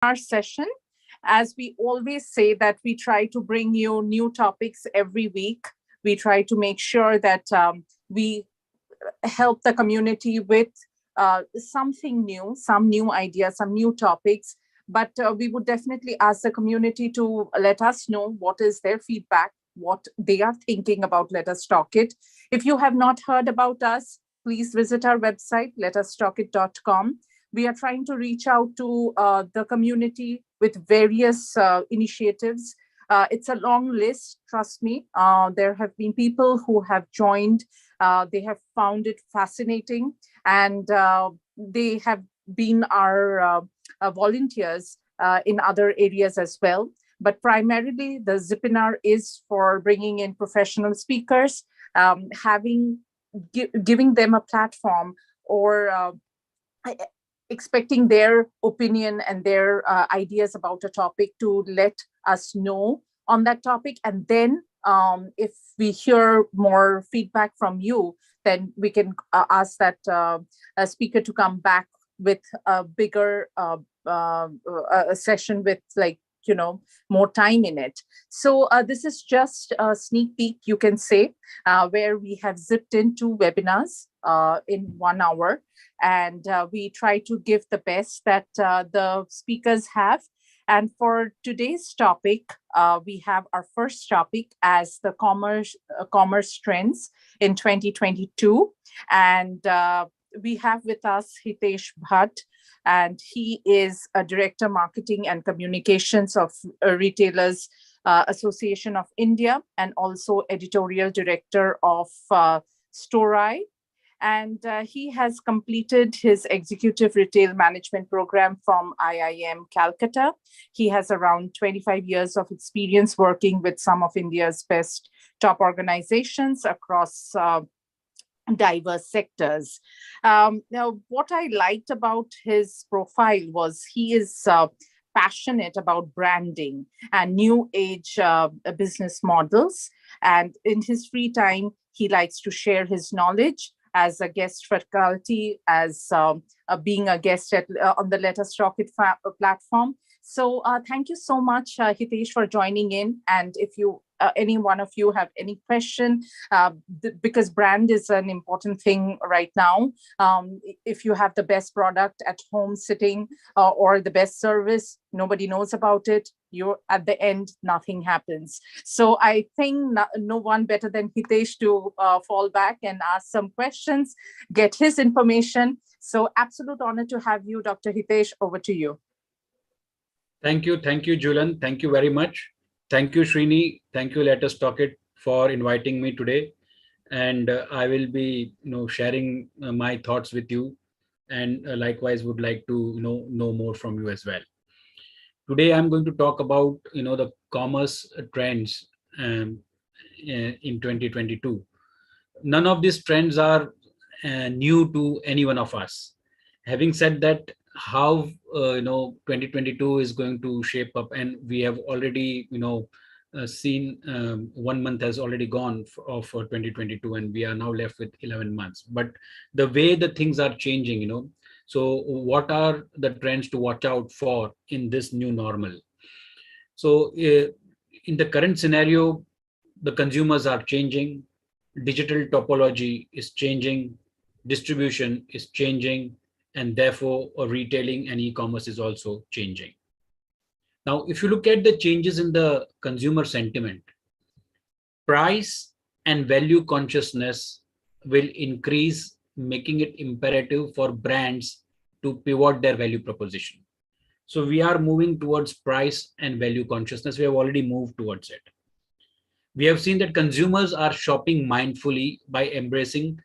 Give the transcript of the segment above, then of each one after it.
our session. As we always say that we try to bring you new topics every week. We try to make sure that we help the community with something new, some new ideas, some new topics. But we would definitely ask the community to let us know what is their feedback, what they are thinking about Let Us Talk It. If you have not heard about us, please visit our website, letustalkit.com. We are trying to reach out to the community with various initiatives. It's a long list, trust me. There have been people who have joined. They have found it fascinating, and they have been our volunteers in other areas as well. But primarily, the ZIPINAR is for bringing in professional speakers, giving them a platform, or expecting their opinion and their ideas about a topic to let us know on that topic. And then if we hear more feedback from you, then we can ask that speaker to come back with a bigger a session with, like, more time in it. So this is just a sneak peek, you can say, where we have zipped into webinars in 1 hour. And we try to give the best that the speakers have. And for today's topic, we have our first topic as the commerce trends in 2022. And we have with us Hitesh Bhatt, and he is a Director Marketing and Communications of Retailers Association of India, and also Editorial Director of Storai. And he has completed his Executive Retail Management Program from IIM Calcutta. He has around 25 years of experience working with some of India's best top organizations across diverse sectors. Now, what I liked about his profile was he is passionate about branding and new age business models. And in his free time, he likes to share his knowledge as a guest faculty, as being a guest on the Let Us Talk It platform. So thank you so much, Hitesh, for joining in. And if you, any one of you have any question, because brand is an important thing right now. If you have the best product at home sitting or the best service, nobody knows about it. You're at the end, nothing happens. So I think no one better than Hitesh to fall back and ask some questions, get his information. So absolute honor to have you, Dr. Hitesh. Over to you. Thank you, Julian. Thank you very much. Thank you, Srini. Thank you, Let Us Talk It, for inviting me today. And I will be, sharing my thoughts with you, and likewise would like to, know more from you as well. Today, I'm going to talk about, the commerce trends in 2022. None of these trends are new to any one of us. Having said that, how 2022 is going to shape up, and we have already seen 1 month has already gone for 2022, and we are now left with 11 months. But the way the things are changing, so what are the trends to watch out for in this new normal? So in the current scenario, the consumers are changing, digital topology is changing, distribution is changing, and therefore retailing and e-commerce is also changing. Now, if you look at the changes in the consumer sentiment, price and value consciousness will increase, making it imperative for brands to pivot their value proposition. So we are moving towards price and value consciousness. We have already moved towards it. We have seen that consumers are shopping mindfully by embracing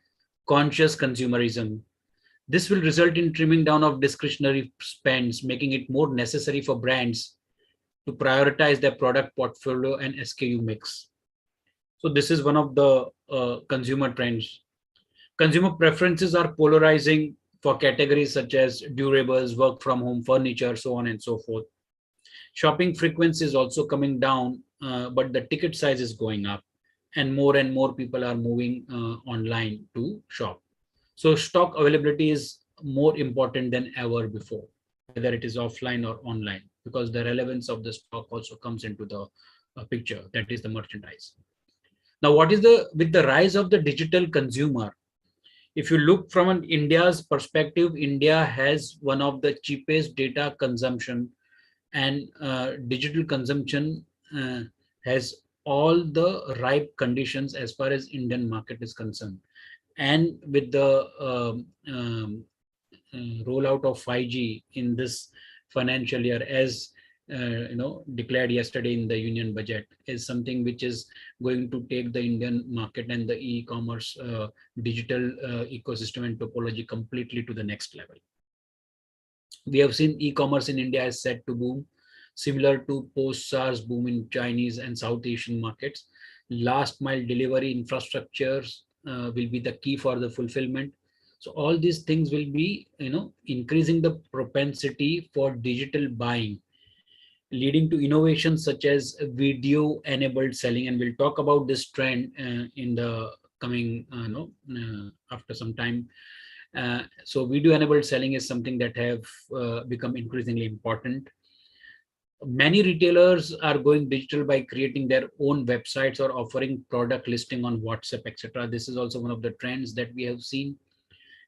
conscious consumerism. This will result in trimming down of discretionary spends, making it more necessary for brands to prioritize their product portfolio and SKU mix. So this is one of the consumer trends. Consumer preferences are polarizing for categories such as durables, work from home, furniture, so on and so forth. Shopping frequency is also coming down, but the ticket size is going up, and more people are moving online to shop. So stock availability is more important than ever before. whether it is offline or online, because the relevance of the stock also comes into the picture, that is the merchandise. Now, what is the with the rise of the digital consumer? If you look from an India's perspective, India has one of the cheapest data consumption, and digital consumption has all the ripe conditions as far as Indian market is concerned. And with the rollout of 5G in this financial year, as declared yesterday in the union budget, is something which is going to take the Indian market and the e-commerce digital ecosystem and topology completely to the next level. We have seen e-commerce in India is set to boom, similar to post-SARS boom in Chinese and South Asian markets. Last mile delivery infrastructures will be the key for the fulfillment. So all these things will be, increasing the propensity for digital buying, leading to innovations such as video-enabled selling. And we'll talk about this trend in the coming, after some time. So video-enabled selling is something that have become increasingly important. Many retailers are going digital by creating their own websites or offering product listing on WhatsApp, etc. This is also one of the trends that we have seen.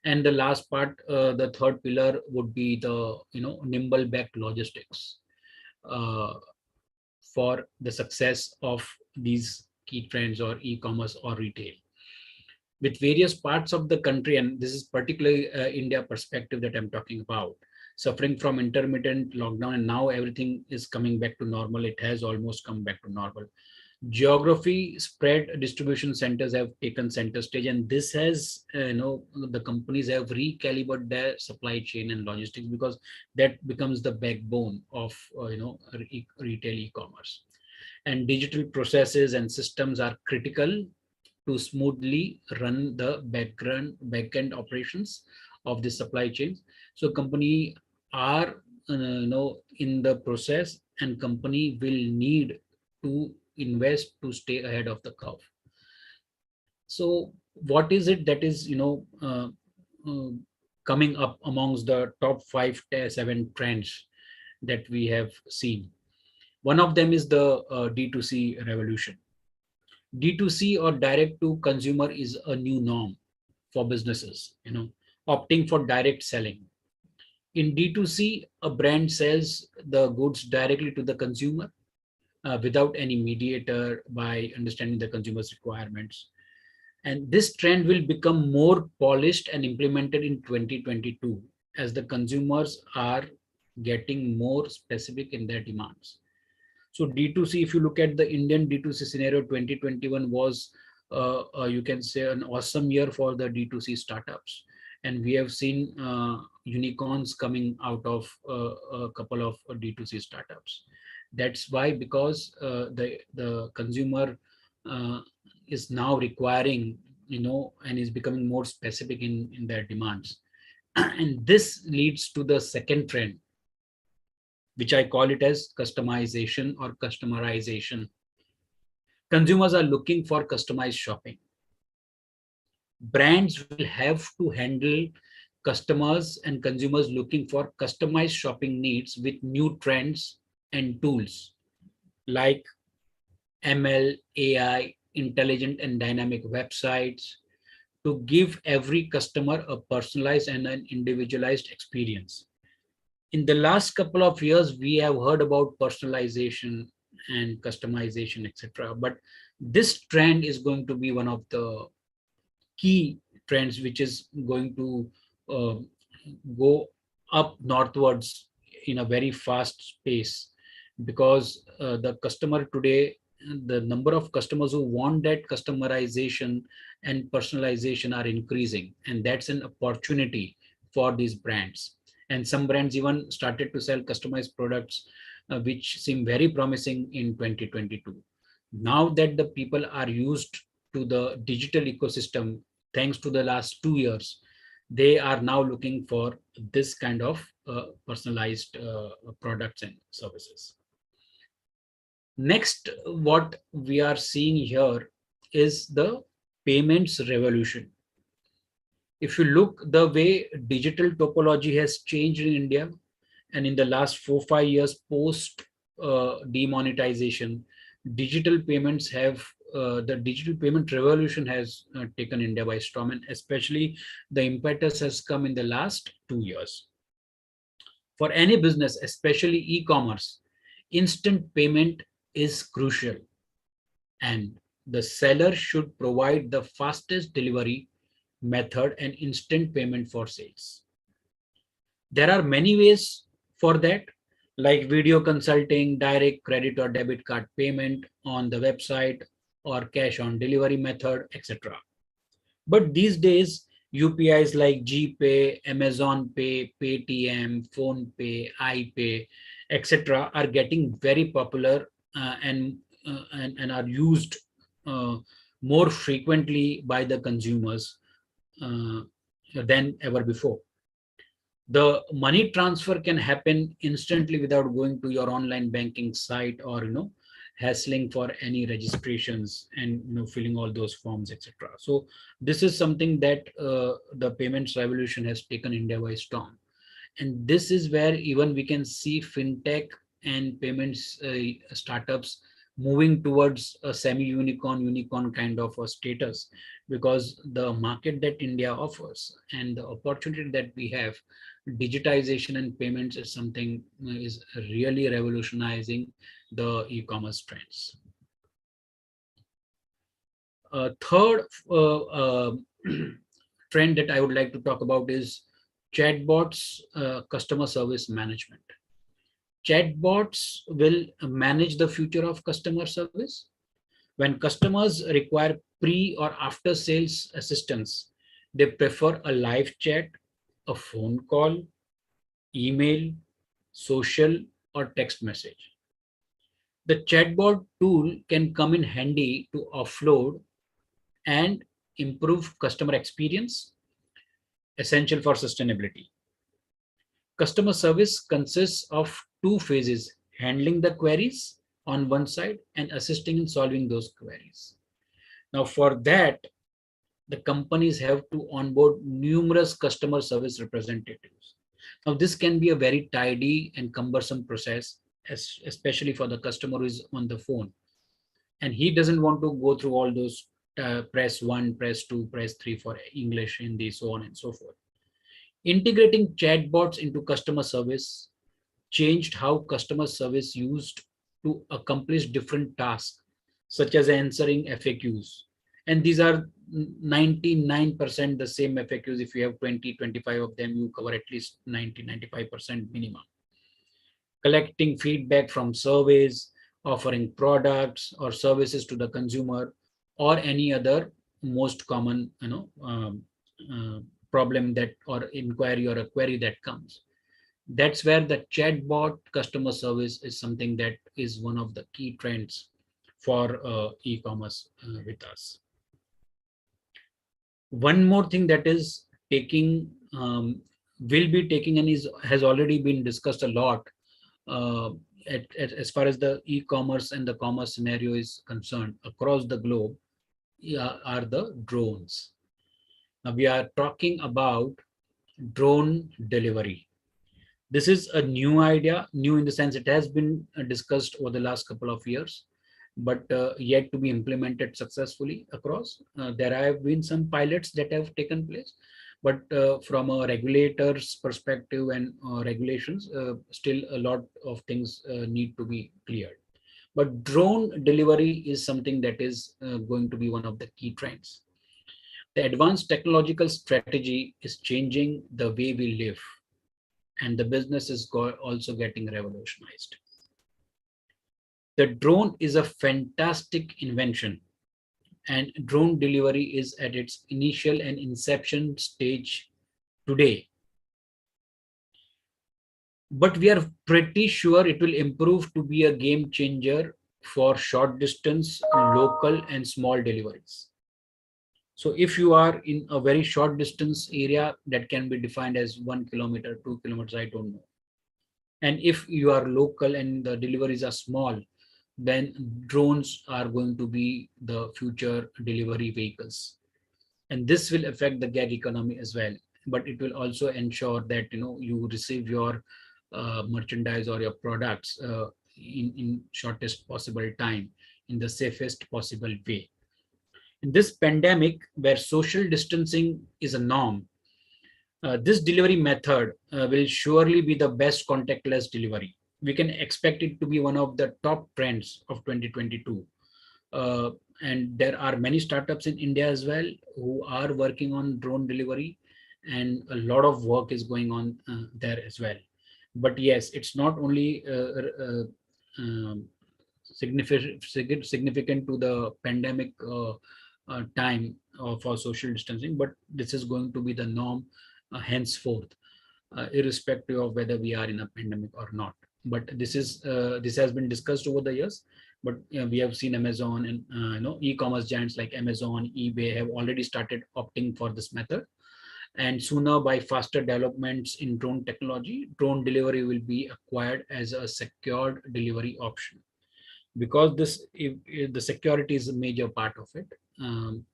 And the last part, the third pillar would be the nimble backed logistics uh, for the success of these key trends or e-commerce or retail. With various parts of the country, and this is particularly India perspective that I'm talking about, suffering from intermittent lockdown, and now everything is coming back to normal. It has almost come back to normal. Geography spread distribution centers have taken center stage, and this has the companies have recalibrated their supply chain and logistics, because that becomes the backbone of retail e-commerce. And digital processes and systems are critical to smoothly run the backend operations of the supply chains. So company are in the process, and company will need to invest to stay ahead of the curve. So what is it that is uh, coming up amongst the top 7 trends that we have seen? One of them is the D2C revolution. D2C or direct to consumer is a new norm for businesses, opting for direct selling. In D2C, a brand sells the goods directly to the consumer without any mediator, by understanding the consumer's requirements. And this trend will become more polished and implemented in 2022 as the consumers are getting more specific in their demands. So D2C, if you look at the Indian D2C scenario, 2021 was, you can say, an awesome year for the D2C startups. And we have seen unicorns coming out of a couple of D2C startups. That's why, because the consumer is now requiring, and is becoming more specific in their demands. And this leads to the second trend, which I call it as customization or customerization. Consumers are looking for customized shopping. Brands will have to handle customers and consumers looking for customized shopping needs with new trends and tools like ML, AI, intelligent and dynamic websites, to give every customer a personalized and an individualized experience. In the last couple of years, we have heard about personalization and customization, etc. But this trend is going to be one of the key trends, which is going to uh, go up northwards in a very fast pace, because the customer today, the number of customers who want that customization and personalization are increasing, and that's an opportunity for these brands. And some brands even started to sell customized products, which seem very promising in 2022. Now that the people are used to the digital ecosystem, thanks to the last 2 years, they are now looking for this kind of personalized products and services. Next, what we are seeing here is the payments revolution. If you look the way digital topology has changed in India, And in the last 4-5 years post demonetization, digital payments have the digital payment revolution has taken India by storm, and especially the impetus has come in the last 2 years. For any business, especially e-commerce, instant payment is crucial, and the seller should provide the fastest delivery method and instant payment for sales. There are many ways for that, like video consulting, direct credit or debit card payment on the website, or cash on delivery method, etc. But these days, UPIs like GPay, Amazon Pay, Paytm, PhonePe, iPay, etc., are getting very popular and are used uh, more frequently by the consumers uh, than ever before. The money transfer can happen instantly without going to your online banking site, or hassling for any registrations and filling all those forms, etc. So this is something that the payments revolution has taken India by storm, and this is where even we can see fintech and payments startups moving towards a semi unicorn kind of a status, because the market that India offers and the opportunity that we have, digitization and payments is something is really revolutionizing the e-commerce trends. Third trend that I would like to talk about is chatbots, customer service management. Chatbots will manage the future of customer service. When customers require pre or after sales assistance, they prefer a live chat, a phone call, email, social, or text message. The chatbot tool can come in handy to offload and improve customer experience, essential for sustainability. Customer service consists of two phases: handling the queries on one side and assisting in solving those queries. Now, for that, the companies have to onboard numerous customer service representatives. Now, this can be a very tidy and cumbersome process, especially for the customer who is on the phone, and he doesn't want to go through all those press 1, press 2, press 3 for English, Hindi, so on and so forth. Integrating chatbots into customer service changed how customer service used to accomplish different tasks, such as answering FAQs. And these are 99% the same FAQs. If you have 20, 25 of them, you cover at least 90-95% minimum. Collecting feedback from surveys, offering products or services to the consumer, or any other most common uh, problem that, or inquiry or a query that comes. That's where the chatbot customer service is something that is one of the key trends for e-commerce with us. One more thing that is taking will be taking and is has already been discussed a lot uh, as far as the e-commerce and the commerce scenario is concerned across the globe, are the drones. Now we are talking about drone delivery. This is a new idea, new in the sense it has been discussed over the last couple of years, but yet to be implemented successfully across. There have been some pilots that have taken place, but from a regulator's perspective and regulations, still a lot of things need to be cleared. But drone delivery is something that is going to be one of the key trends. The advanced technological strategy is changing the way we live, and the business is also getting revolutionized. The drone is a fantastic invention, and drone delivery is at its initial and inception stage today. But we are pretty sure it will improve to be a game changer for short distance, local, and small deliveries. So if you are in a very short distance area, that can be defined as 1 kilometer, 2 kilometers, I don't know. And if you are local and the deliveries are small, then drones are going to be the future delivery vehicles. And this will affect the gig economy as well. But it will also ensure that you receive your merchandise or your products in shortest possible time, in the safest possible way. In this pandemic, where social distancing is a norm, this delivery method will surely be the best contactless delivery. We can expect it to be one of the top trends of 2022. Uh, and there are many startups in India as well who are working on drone delivery, and a lot of work is going on there as well. But yes, it's not only um, significant to the pandemic time for social distancing, but this is going to be the norm henceforth, irrespective of whether we are in a pandemic or not. But this has been discussed over the years. But we have seen Amazon and e-commerce giants like Amazon, eBay have already started opting for this method. And sooner, by faster developments in drone technology, drone delivery will be acquired as a secured delivery option. Because if the security is a major part of it,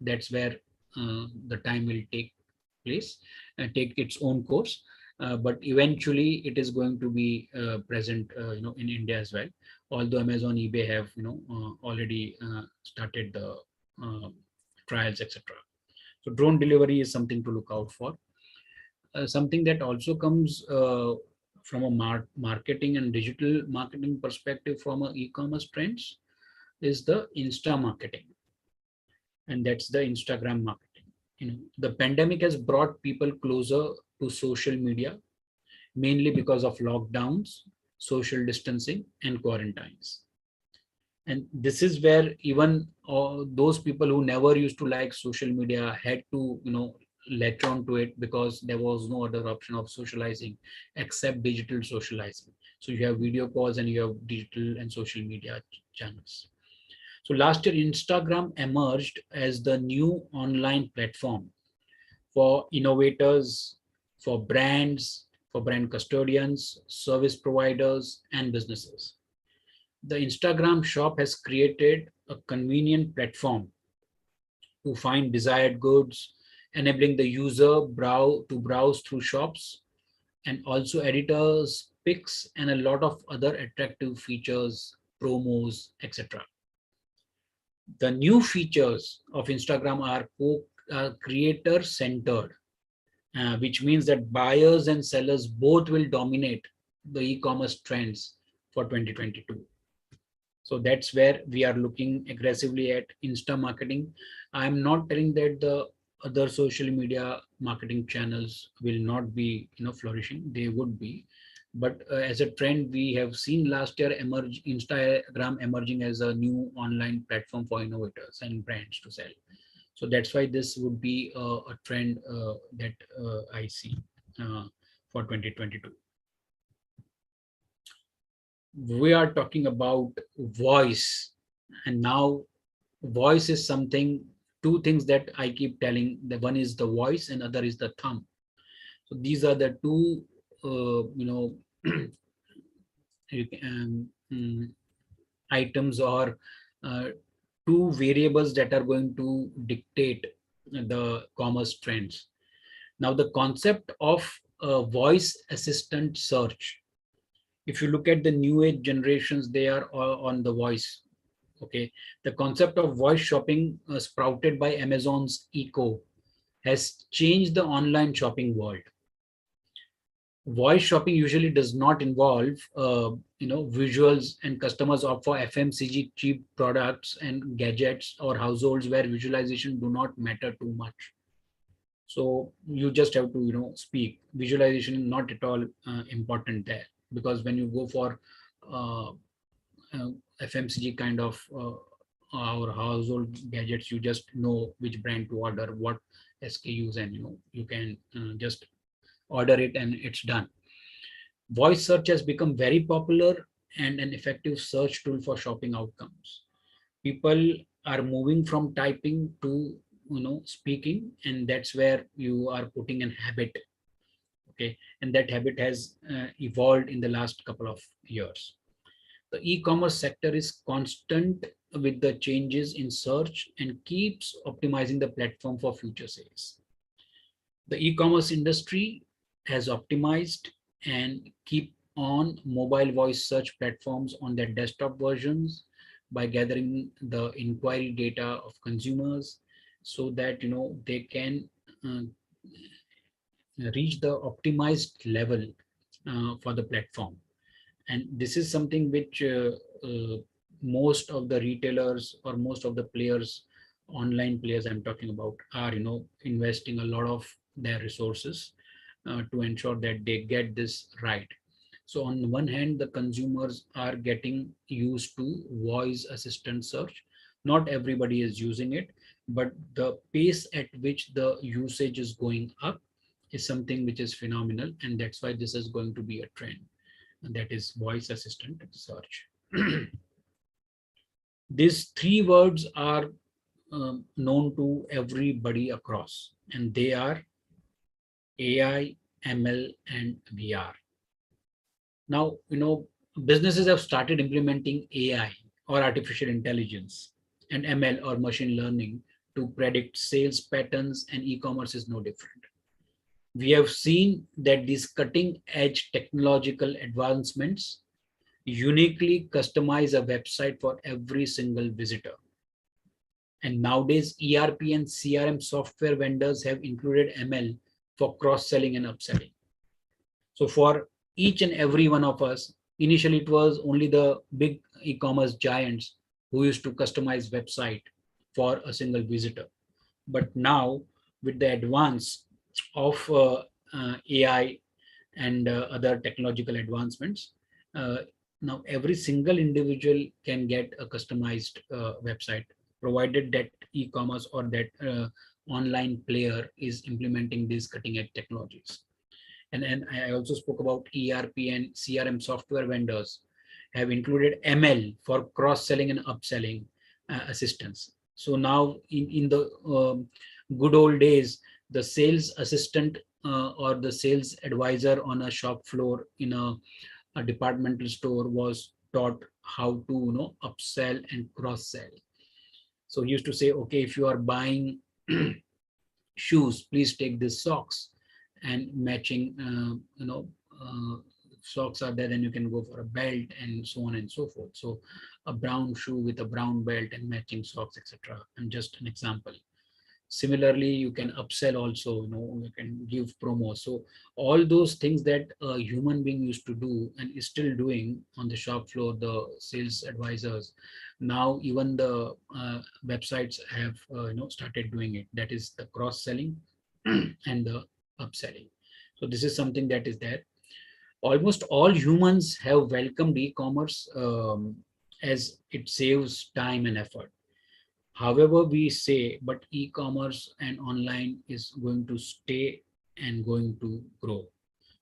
that's where the time will take place and take its own course. But eventually it is going to be present in India as well, although Amazon, eBay have already started the uh, trials, etc. So drone delivery is something to look out for. Something that also comes from a marketing and digital marketing perspective from a e-commerce trends is the Insta marketing, and that's the Instagram marketing. The pandemic has brought people closer to social media, mainly because of lockdowns, social distancing, and quarantines. And this is where even those people who never used to like social media had to latch on to it, because there was no other option of socializing except digital socializing. So you have video calls and you have digital and social media channels. So last year, Instagram emerged as the new online platform for innovators, for brands, for brand custodians, service providers, and businesses. The Instagram shop has created a convenient platform to find desired goods, enabling the user to browse through shops, and also editors, pics, and a lot of other attractive features, promos, etc. The new features of Instagram are creator centered, which means that buyers and sellers both will dominate the e-commerce trends for 2022. So that's where we are looking aggressively at Insta marketing. I'm not telling that the other social media marketing channels will not be flourishing. They would be. But as a trend, we have seen last year Instagram emerging as a new online platform for innovators and brands to sell. So that's why this would be a trend that I see for 2022. We are talking about voice, and now voice is something, two things that I keep telling. The one is the voice and other is the thumb. So these are the two items, or uh, two variables that are going to dictate the commerce trends. Now the concept of voice assistant search, if you look at the new age generations, they are on the voice. Okay, the concept of voice shopping sprouted by Amazon's Echo has changed the online shopping world. Voice shopping usually does not involve visuals, and customers opt for FMCG cheap products and gadgets or households where visualization do not matter too much. So you just have to speak. Visualization not at all important there, because when you go for uh, FMCG kind of our household gadgets, you just know which brand to order, what SKUs, and you can just order it and it's done. Voice search has become very popular and an effective search tool for shopping outcomes. People are moving from typing to speaking, and that's where you are putting an habit. Okay, and that habit has evolved in the last couple of years. The e-commerce sector is constant with the changes in search and keeps optimizing the platform for future sales. The e-commerce industry has optimized and keep on mobile voice search platforms on their desktop versions by gathering the inquiry data of consumers so that they can uh, reach the optimized level for the platform. And this is something which most of the retailers or most of the players, online players I'm talking about, are investing a lot of their resources to ensure that they get this right. So on one hand, the consumers are getting used to voice assistant search. Not everybody is using it, but the pace at which the usage is going up is something which is phenomenal, and that's why this is going to be a trend, and that is voice assistant search. These three words are known to everybody across, and they are AI, ML, and VR. Now, businesses have started implementing AI or artificial intelligence and ML or machine learning to predict sales patterns, and e-commerce is no different. We have seen that these cutting edge technological advancements uniquely customize a website for every single visitor. And nowadays, ERP and CRM software vendors have included ML for cross-selling and upselling. So for each and every one of us, initially it was only the big e-commerce giants who used to customize website for a single visitor. But now with the advance of AI and other technological advancements, uh, now every single individual can get a customized website, provided that e-commerce or that online player is implementing these cutting edge technologies. And I also spoke about ERP and CRM software vendors have included ML for cross-selling and upselling assistance. So now in the good old days, the sales assistant or the sales advisor on a shop floor in a departmental store was taught how to upsell and cross-sell. So he used to say, okay, if you are buying shoes, please take these socks, and matching socks are there, then you can go for a belt and so on and so forth. So a brown shoe with a brown belt and matching socks, etc. And just an example. Similarly, you can upsell also, you can give promo. So all those things that a human being used to do and is still doing on the shop floor, the sales advisors, now even the websites have started doing it. That is the cross selling and the upselling. So this is something that is there. Almost all humans have welcomed e-commerce as it saves time and effort. However, we say, but e-commerce and online is going to stay and going to grow.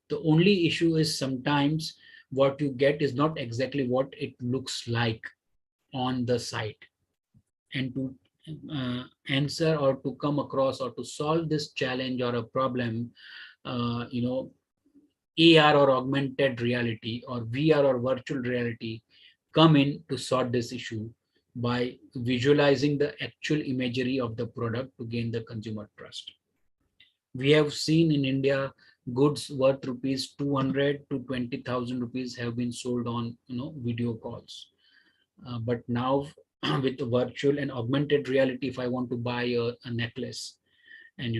The only issue is sometimes what you get is not exactly what it looks like on the site. And to answer or to come across or to solve this challenge or a problem, AR or augmented reality or VR or virtual reality come in to sort this issue by visualizing the actual imagery of the product to gain the consumer trust. We have seen in India goods worth rupees 200 to 20,000 rupees have been sold on video calls. But now with virtual and augmented reality, if I want to buy a necklace, and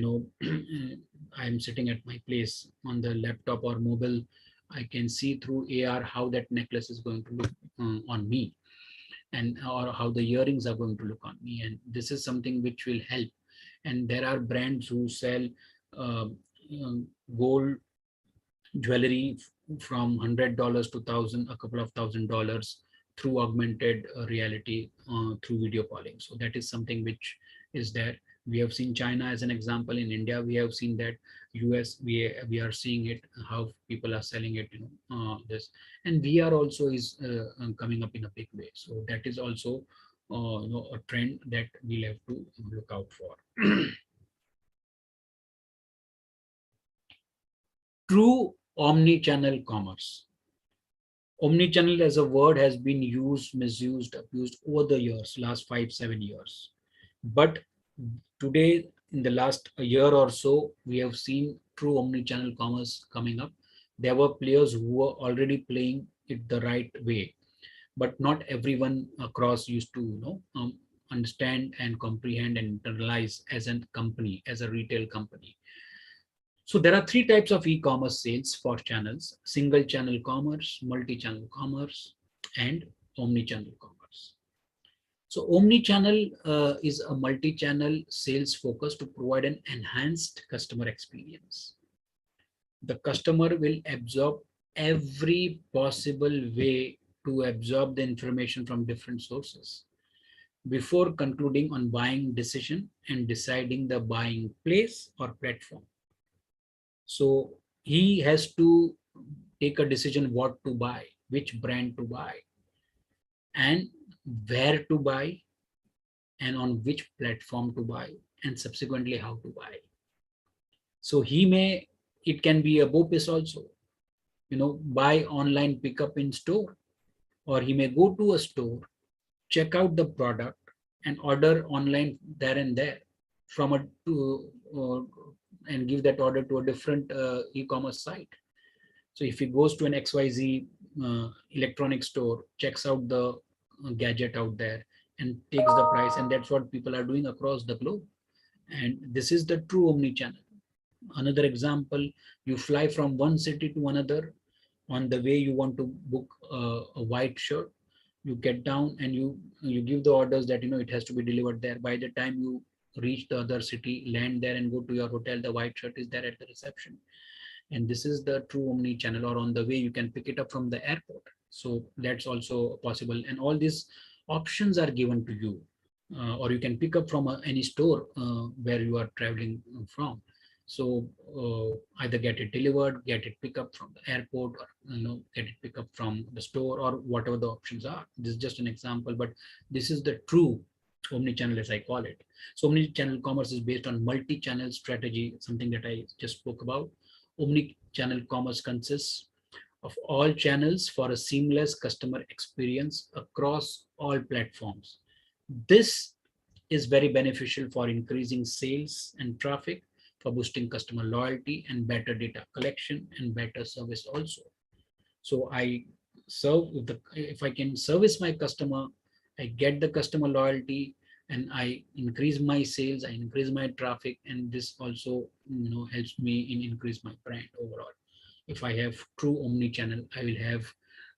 I'm sitting at my place on the laptop or mobile, I can see through AR how that necklace is going to look on me, and or how the earrings are going to look on me. And this is something which will help. And there are brands who sell uh, gold jewelry from $100 to thousand, a couple of $1,000 through augmented reality through video calling. So that is something which is there. We have seen China as an example. In India, we have seen that. US, we are seeing it, how people are selling it, this. And VR also is coming up in a big way. So that is also a trend that we'll have to look out for. True omni-channel commerce. Omnichannel as a word has been used, misused, abused over the years, last 5-7 years. But today, in the last year or so, we have seen true omnichannel commerce coming up, There were players who were already playing it the right way, but not everyone across used to understand and comprehend and internalize as a company, as a retail company. So there are three types of e-commerce sales for channels: single channel commerce, multi-channel commerce, and omni-channel commerce. So omni-channel is a multi-channel sales focus to provide an enhanced customer experience. The customer will absorb every possible way to absorb the information from different sources before concluding on buying decision and deciding the buying place or platform. So he has to take a decision what to buy, which brand to buy, and where to buy, and on which platform to buy, and subsequently how to buy. So it can be a BOPIS also, buy online, pick up in store, or he may go to a store, check out the product, and order online there and there from a to and give that order to a different e-commerce site. So if he goes to an XYZ electronic store, checks out the gadget out there and takes the price, and that's what people are doing across the globe. And this is the true omni-channel. Another example, you fly from one city to another. On the way, you want to book a white shirt. You get down and you give the orders that it has to be delivered there. By the time you reach the other city, land there, and go to your hotel, the white shirt is there at the reception. And this is the true omni channel. Or on the way, you can pick it up from the airport. So that's also possible, and all these options are given to you. Or you can pick up from any store where you are traveling from. So either get it delivered, get it pick up from the airport, or get it pick up from the store, or whatever the options are. This is just an example, but this is the true omni-channel, as I call it. So omni-channel commerce is based on multi-channel strategy, something that I just spoke about. Omni-channel commerce consists of all channels for a seamless customer experience across all platforms. This is very beneficial for increasing sales and traffic, for boosting customer loyalty and better data collection and better service also. So I serve if I can service my customer, I get the customer loyalty, and I increase my sales, I increase my traffic, and this also helps me in increase my brand overall. If I have true omni-channel, I will have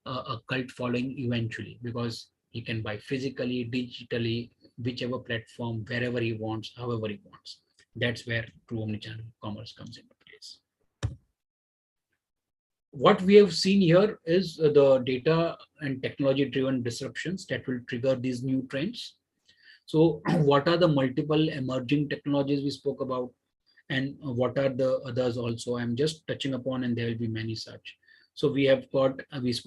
a cult following eventually, because he can buy physically, digitally, whichever platform, wherever he wants, however he wants. That's where true omni-channel commerce comes into place. What we have seen here is the data and technology driven disruptions that will trigger these new trends. So what are the multiple emerging technologies we spoke about, and what are the others also? I'm just touching upon, and there will be many such. So we spoke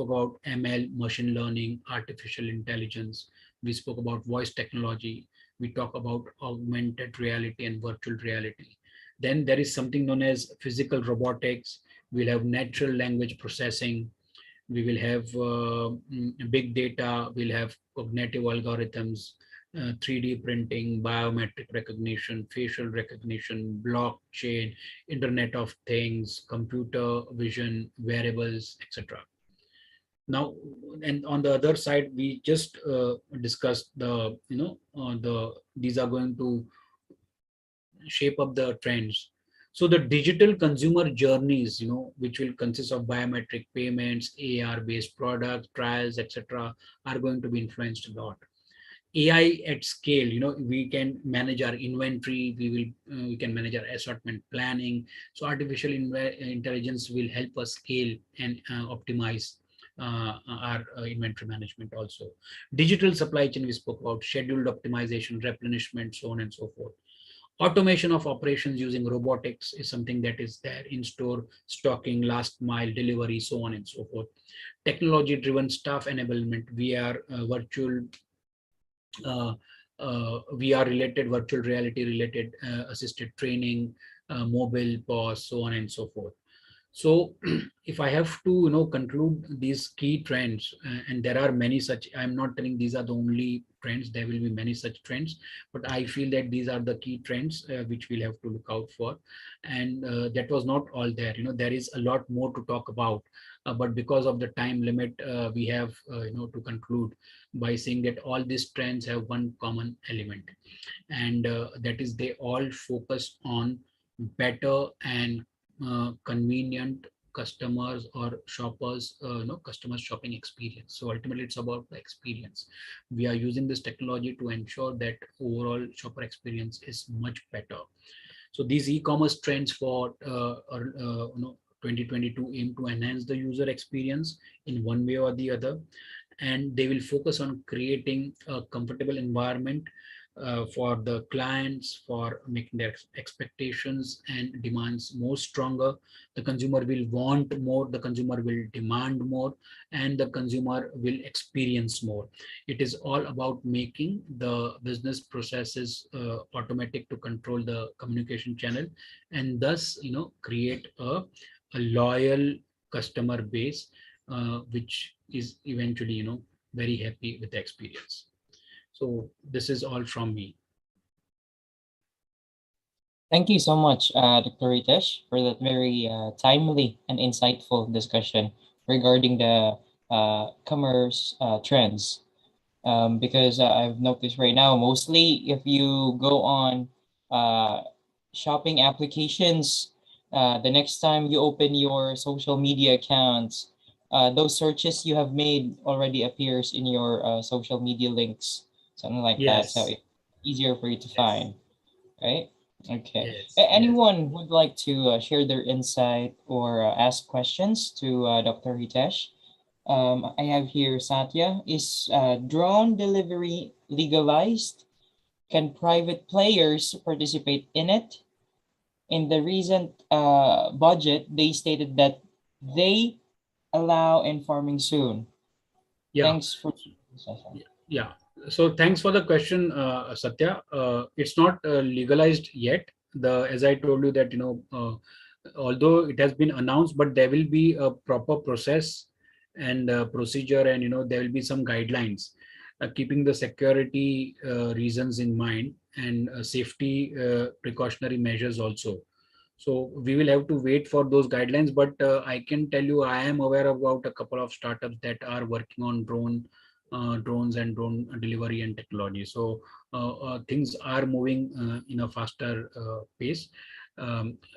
about ML, machine learning, artificial intelligence. We spoke about voice technology. We talk about augmented reality and virtual reality. Then there is something known as physical robotics. We'll have natural language processing. We will have big data. We'll have cognitive algorithms, 3D printing, biometric recognition, facial recognition, blockchain, Internet of Things, computer vision, wearables, etc. Now, and on the other side, we just discussed these are going to shape up the trends. So the digital consumer journeys, which will consist of biometric payments, AR-based products, trials, etc., are going to be influenced a lot. AI at scale, we can manage our inventory, we can manage our assortment planning. So artificial intelligence will help us scale and optimize our inventory management also. Digital supply chain, we spoke about scheduled optimization, replenishment, so on and so forth. Automation of operations using robotics is something that is there in store, stocking, last mile delivery, so on and so forth. Technology driven staff enablement, virtual VR related, virtual reality related assisted training, mobile POS, so on and so forth. So if I have to, conclude these key trends, and there are many such, I'm not telling these are the only trends, there will be many such trends, but I feel that these are the key trends which we'll have to look out for. And that was not all there, there is a lot more to talk about, but because of the time limit, we have, to conclude by saying that all these trends have one common element, and that is they all focus on better and convenient customers or shoppers, customers shopping experience. So ultimately it's about the experience. We are using this technology to ensure that overall shopper experience is much better. So these e-commerce trends for 2022 aim to enhance the user experience in one way or the other, and they will focus on creating a comfortable environment for the clients, for making their expectations and demands more stronger. The consumer will want more, the consumer will demand more, and the consumer will experience more. It is all about making the business processes automatic to control the communication channel, and thus create a loyal customer base, which is eventually very happy with the experience. So this is all from me. Thank you so much, Dr. Ritesh, for that very timely and insightful discussion regarding the commerce trends. Because I've noticed right now, mostly if you go on uh, shopping applications, the next time you open your social media accounts, those searches you have made already appears in your social media links, something like that. So Yes, it's easier for you to yes, find, right? Okay. yes, yes. Anyone would like to share their insight or ask questions to Dr. Hitesh? I have here Satya. Is drone delivery legalized? Can private players participate in it? In the recent budget, they stated that they allow in farming soon. Yeah, Thanks for the session. yeah. So thanks for the question, Satya. It's not legalized yet. As I told you that although it has been announced, but there will be a proper process and procedure, and there will be some guidelines, keeping the security reasons in mind, and safety precautionary measures also. So we will have to wait for those guidelines, but I can tell you I am aware about a couple of startups that are working on drones and drone delivery and technology. So things are moving in a faster pace.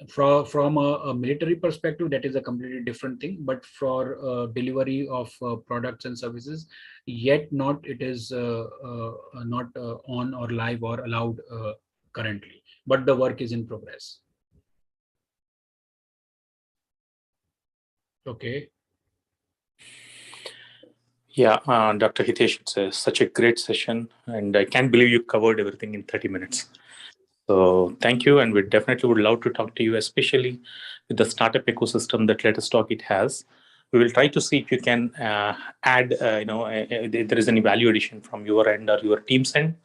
From a military perspective, that is a completely different thing. But for delivery of products and services, yet not it is not on or live or allowed currently. But the work is in progress. Okay. Yeah, Dr. Hitesh, it's such a great session, and I can't believe you covered everything in 30 minutes. So thank you, and we definitely would love to talk to you, especially with the startup ecosystem that Let Us Talk it has. We will try to see if you can add, if there is any value addition from your end or your team's end.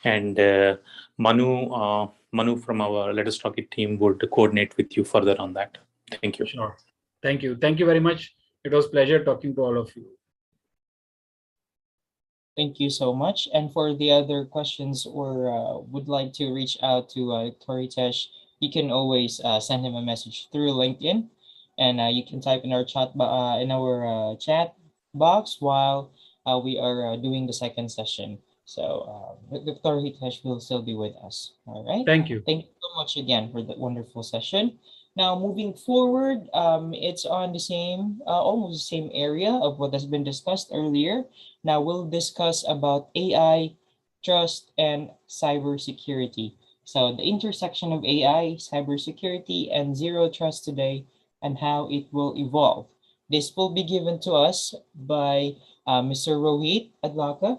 And Manu from our Let Us Talk it team would coordinate with you further on that. Thank you. Sure. Thank you. Thank you very much. It was pleasure talking to all of you. Thank you so much. And for the other questions or would like to reach out to Dr. Hitesh, you can always send him a message through LinkedIn, and you can type in our in our chat box while we are doing the second session. So Dr. Hitesh will still be with us. All right. Thank you. Thank you so much again for the wonderful session. Now, moving forward, it's on the same, almost the same area of what has been discussed earlier. Now we'll discuss about AI, trust, and cybersecurity. So the intersection of AI, cybersecurity, and zero trust today, and how it will evolve. This will be given to us by Mr. Rohit Adlaka.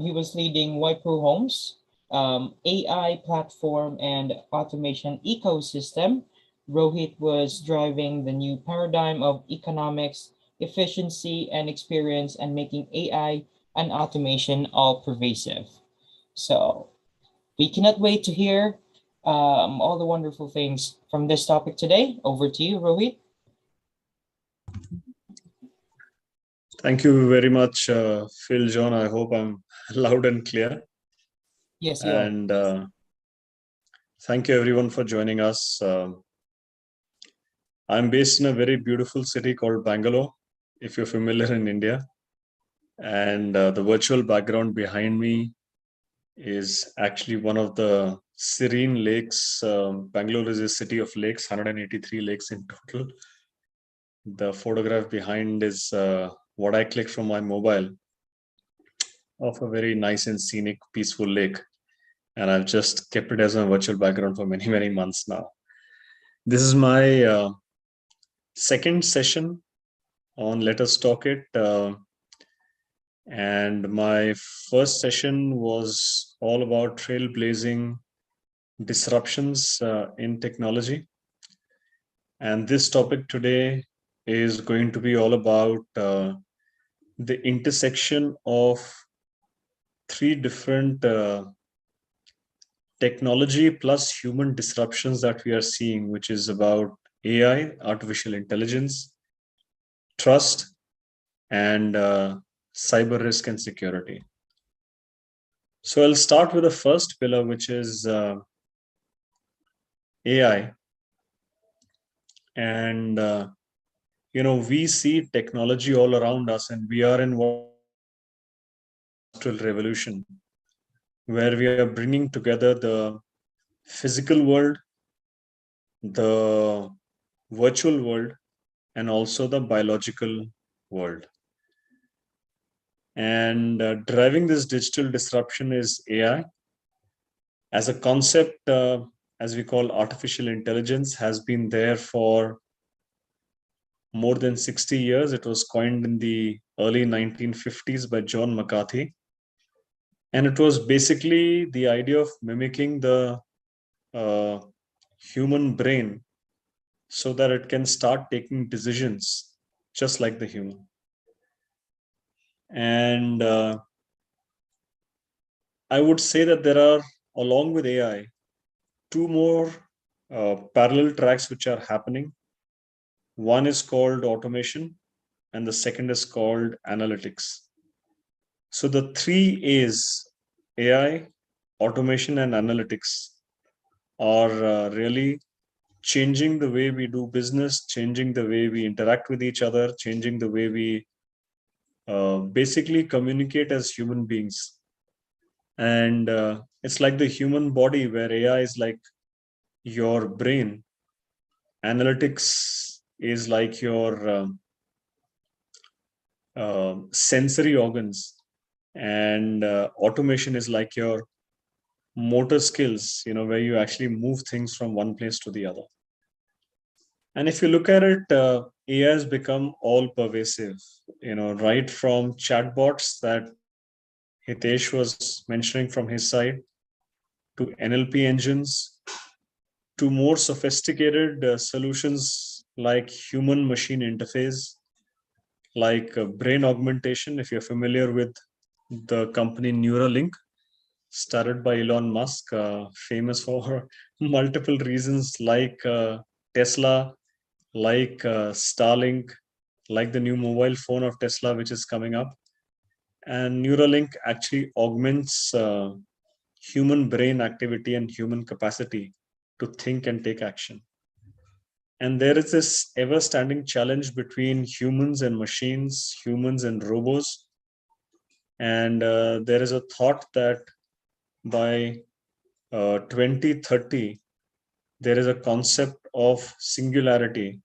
He was leading Wipro Homes, AI platform and automation ecosystem. Rohit was driving the new paradigm of economics, efficiency, and experience, and making AI and automation all pervasive. So we cannot wait to hear all the wonderful things from this topic today. Over to you, Rohit. Thank you very much, Phil, John. I hope I'm loud and clear. Yes, you are. And thank you everyone for joining us. I'm based in a very beautiful city called Bangalore, if you're familiar in India. And the virtual background behind me is actually one of the serene lakes. Bangalore is a city of lakes, 183 lakes in total. The photograph behind is what I clicked from my mobile of a very nice and scenic, peaceful lake. And I've just kept it as a virtual background for many, many months now. This is my second session on Let Us Talk It. And my first session was all about trailblazing disruptions in technology. And this topic today is going to be all about the intersection of three different technology plus human disruptions that we are seeing, which is about AI, artificial intelligence, trust, and cyber risk and security. So I'll start with the first pillar, which is AI. And, we see technology all around us, and we are in what industrial revolution, where we are bringing together the physical world, the virtual world, and also the biological world. And driving this digital disruption is AI. As a concept, as we call artificial intelligence, has been there for more than 60 years. It was coined in the early 1950s by John McCarthy. And it was basically the idea of mimicking the human brain so that it can start taking decisions just like the human. And I would say that there are, along with AI, two more parallel tracks which are happening. One is called automation, and the second is called analytics. So the three A's, AI, automation, and analytics, are really changing the way we do business, changing the way we interact with each other, changing the way we basically communicate as human beings. And it's like the human body, where AI is like your brain, analytics is like your sensory organs, and automation is like your motor skills, where you actually move things from one place to the other. And if you look at it, AI has become all pervasive, right from chatbots that Hitesh was mentioning from his side, to NLP engines, to more sophisticated solutions like human machine interface, like brain augmentation. If you're familiar with the company Neuralink, started by Elon Musk, famous for multiple reasons, like Tesla, like Starlink, like the new mobile phone of Tesla, which is coming up. And Neuralink actually augments human brain activity and human capacity to think and take action. And there is this ever-standing challenge between humans and machines, humans and robots. And there is a thought that by 2030, there is a concept of singularity,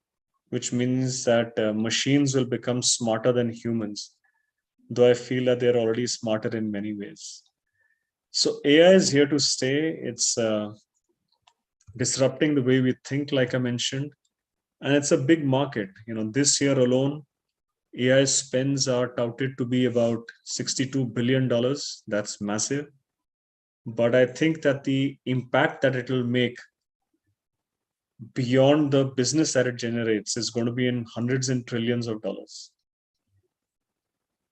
which means that machines will become smarter than humans, though I feel that they're already smarter in many ways. So AI is here to stay. It's disrupting the way we think, like I mentioned, and it's a big market. This year alone, AI spends are touted to be about $62 billion. That's massive. But I think that the impact that it will make beyond the business that it generates is going to be in hundreds and trillions of dollars.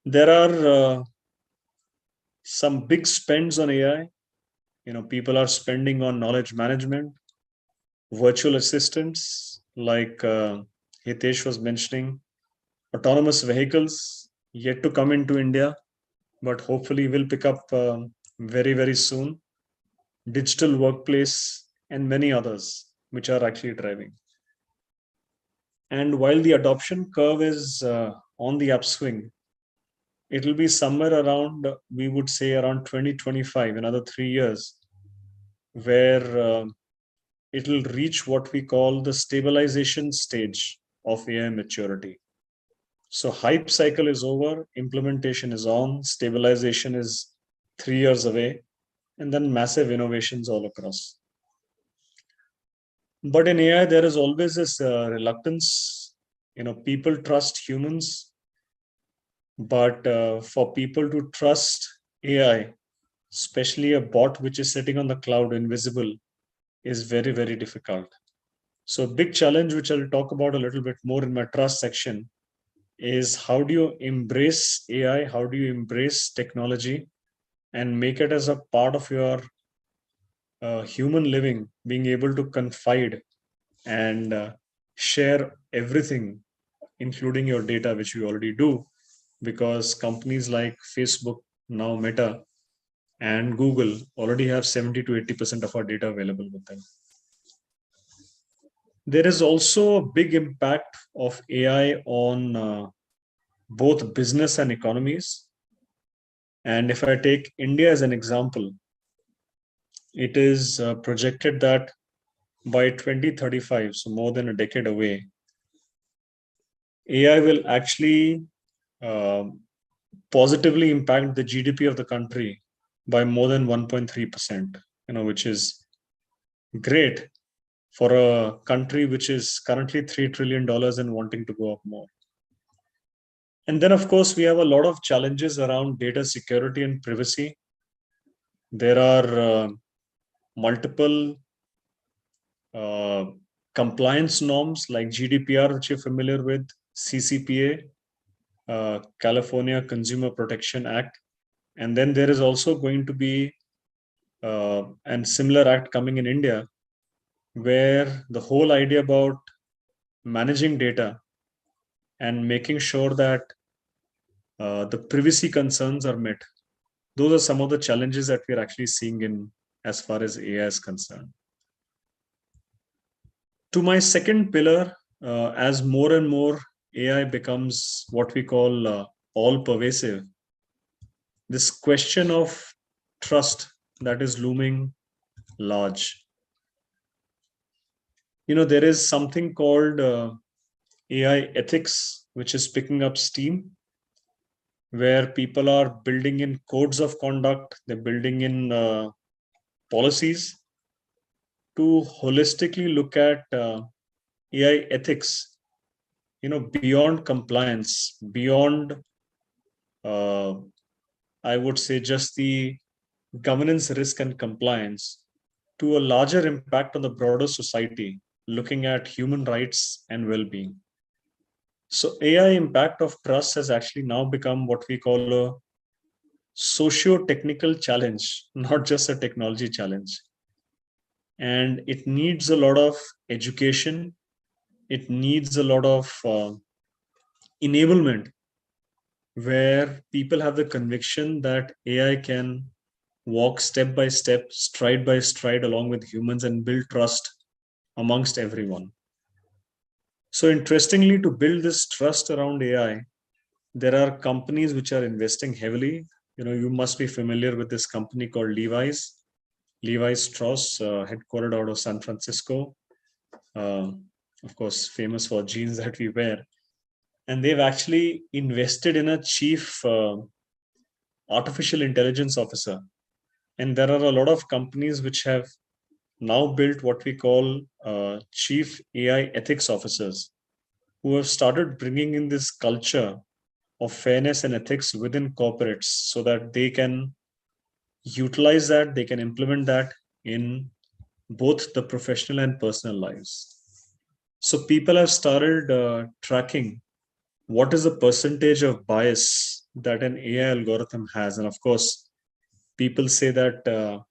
There are some big spends on AI. People are spending on knowledge management, virtual assistants, like Hitesh was mentioning, autonomous vehicles, yet to come into India, but hopefully will pick up very, very soon. Digital workplace and many others which are actually driving. And while the adoption curve is on the upswing, it will be somewhere around, we would say around 2025, another 3 years, where it will reach what we call the stabilization stage of AI maturity. So hype cycle is over, implementation is on, stabilization is 3 years away, and then massive innovations all across. But in AI, there is always this reluctance. People trust humans, but for people to trust AI, especially a bot which is sitting on the cloud invisible, is very, very difficult. So a big challenge, which I'll talk about a little bit more in my trust section, is how do you embrace AI? How do you embrace technology and make it as a part of your human living, being able to confide and share everything, including your data, which we already do, because companies like Facebook, now Meta, and Google already have 70 to 80% of our data available with them. There is also a big impact of AI on both business and economies. And if I take India as an example, it is projected that by 2035, so more than a decade away, AI will actually positively impact the GDP of the country by more than 1.3%, which is great for a country which is currently $3 trillion and wanting to go up more. And then, of course, we have a lot of challenges around data security and privacy. There are multiple compliance norms like GDPR, which you're familiar with, CCPA, California Consumer Protection Act. And then there is also going to be a similar act coming in India, where the whole idea about managing data and making sure that the privacy concerns are met. Those are some of the challenges that we're actually seeing in as far as AI is concerned. To my second pillar, as more and more AI becomes what we call all pervasive, this question of trust that is looming large. There is something called AI ethics, which is picking up steam, where people are building in codes of conduct, they're building in policies to holistically look at AI ethics, beyond compliance, beyond, I would say, just the governance, risk, and compliance, to a larger impact on the broader society, looking at human rights and well-being. So AI impact of trust has actually now become what we call a socio-technical challenge, not just a technology challenge. And it needs a lot of education. It needs a lot of enablement, where people have the conviction that AI can walk step by step, stride by stride along with humans and build trust amongst everyone. So interestingly, to build this trust around AI, there are companies which are investing heavily. You must be familiar with this company called Levi Strauss, headquartered out of San Francisco. Of course, famous for jeans that we wear. And they've actually invested in a chief artificial intelligence officer. And there are a lot of companies which have now built what we call chief AI ethics officers, who have started bringing in this culture of fairness and ethics within corporates, so that they can utilize that, they can implement that in both the professional and personal lives. So people have started tracking what is the percentage of bias that an AI algorithm has. And of course, people say that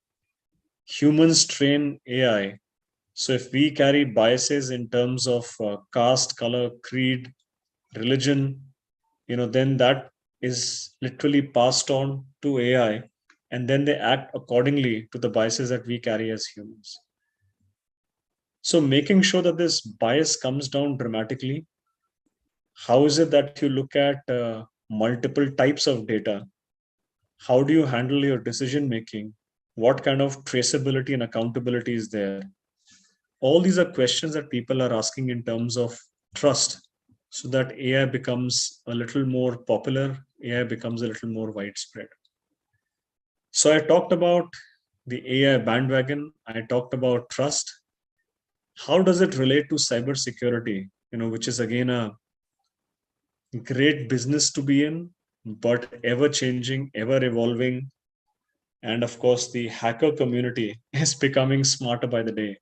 humans train AI. So if we carry biases in terms of caste, color, creed, religion, then that is literally passed on to AI, and then they act accordingly to the biases that we carry as humans. So making sure that this bias comes down dramatically. How is it that you look at multiple types of data? How do you handle your decision making? What kind of traceability and accountability is there? All these are questions that people are asking in terms of trust, so that AI becomes a little more popular, AI becomes a little more widespread. So I talked about the AI bandwagon, I talked about trust. How does it relate to cybersecurity, which is again a great business to be in, but ever changing, ever evolving. And of course, the hacker community is becoming smarter by the day.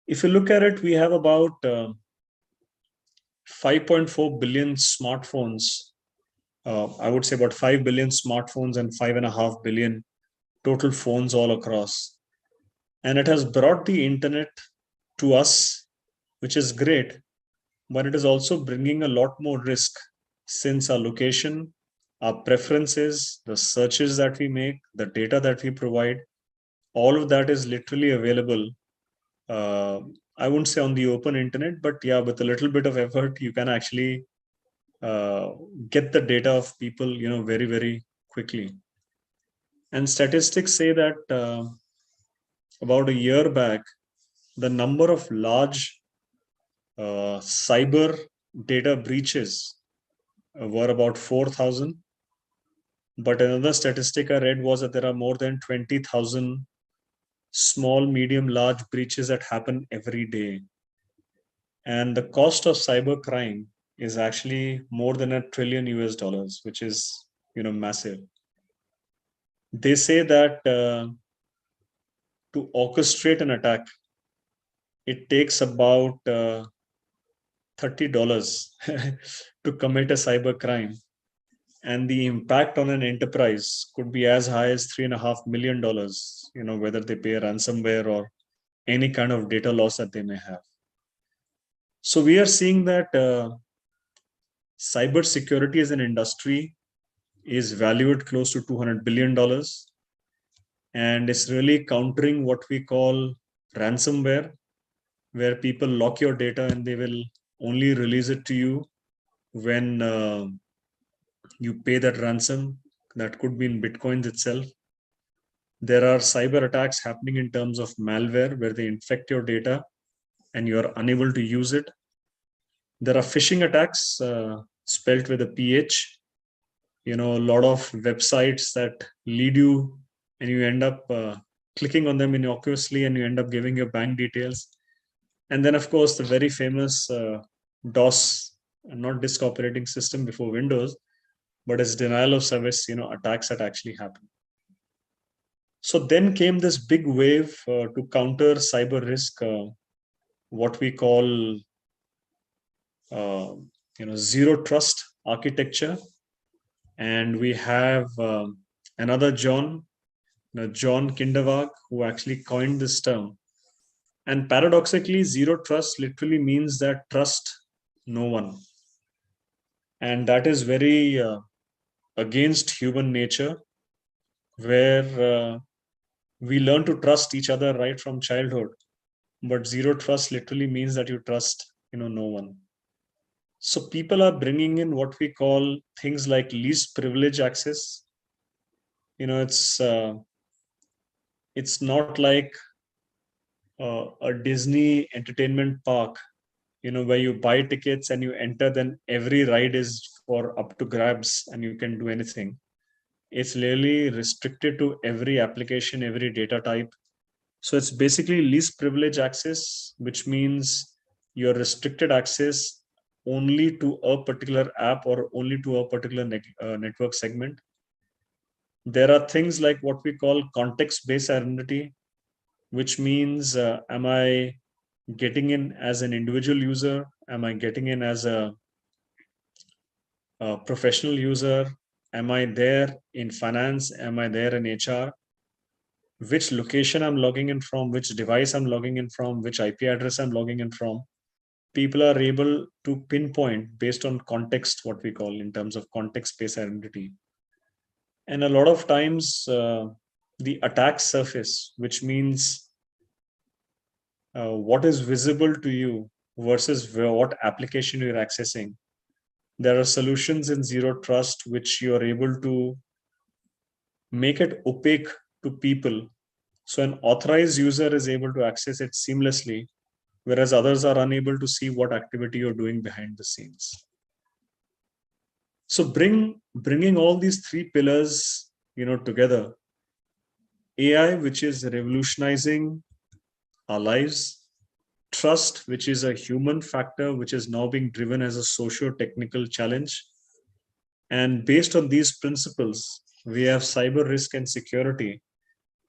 If you look at it, we have about 5.4 billion smartphones. I would say about 5 billion smartphones and 5.5 billion total phones all across. And it has brought the internet to us, which is great, but it is also bringing a lot more risk, since our location, our preferences, the searches that we make, the data that we provide, all of that is literally available. I wouldn't say on the open internet, but yeah, with a little bit of effort, you can actually get the data of people, very, very quickly. And statistics say that about a year back, the number of large cyber data breaches were about 4,000. But another statistic I read was that there are more than 20,000 small, medium, large breaches that happen every day. And the cost of cyber crime is actually more than $1 trillion, which is, massive. They say that to orchestrate an attack, it takes about $30 to commit a cyber crime. And the impact on an enterprise could be as high as $3.5 million, whether they pay a ransomware or any kind of data loss that they may have. So we are seeing that cybersecurity as an industry is valued close to $200 billion. And it's really countering what we call ransomware, where people lock your data and they will only release it to you when you pay that ransom. That could be in Bitcoins itself. There are cyber attacks happening in terms of malware, where they infect your data and you are unable to use it. There are phishing attacks, spelt with a PH. A lot of websites that lead you and you end up clicking on them innocuously and you end up giving your bank details. And then, of course, the very famous DOS, not disk operating system before Windows, but it's denial of service, attacks that actually happen. So then came this big wave to counter cyber risk, what we call, zero trust architecture. And we have another John Kinderwag, who actually coined this term. And paradoxically, zero trust literally means that trust no one. And that is very against human nature, where we learn to trust each other right from childhood. But zero trust literally means that you trust, no one. So people are bringing in what we call things like least privilege access. It's not like a Disney entertainment park, where you buy tickets and you enter, then every ride is for up to grabs and you can do anything. It's really restricted to every application, every data type. So it's basically least privilege access, which means you're restricted access only to a particular app or only to a particular network segment. There are things like what we call context-based identity, which means, am I getting in as an individual user? Am I getting in as a professional user? Am I there in finance? Am I there in HR? Which location I'm logging in from, which device I'm logging in from, which IP address I'm logging in from. people are able to pinpoint based on context, what we call in terms of context-based identity. And a lot of times, the attack surface, which means what is visible to you versus what application you're accessing. There are solutions in Zero Trust which you are able to make it opaque to people. So an authorized user is able to access it seamlessly, whereas others are unable to see what activity you're doing behind the scenes. So bringing all these three pillars, together, AI, which is revolutionizing our lives, trust, which is a human factor, which is now being driven as a socio-technical challenge. And based on these principles, we have cyber risk and security,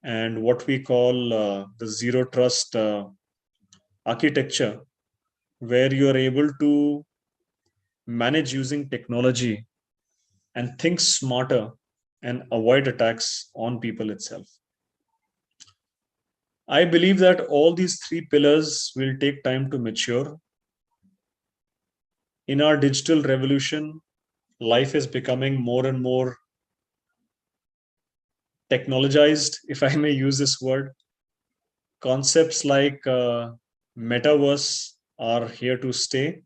and what we call the zero trust architecture, where you are able to manage using technology and think smarter and avoid attacks on people itself. I believe that all these three pillars will take time to mature. In our digital revolution, life is becoming more and more technologized, if I may use this word. Concepts like metaverse are here to stay.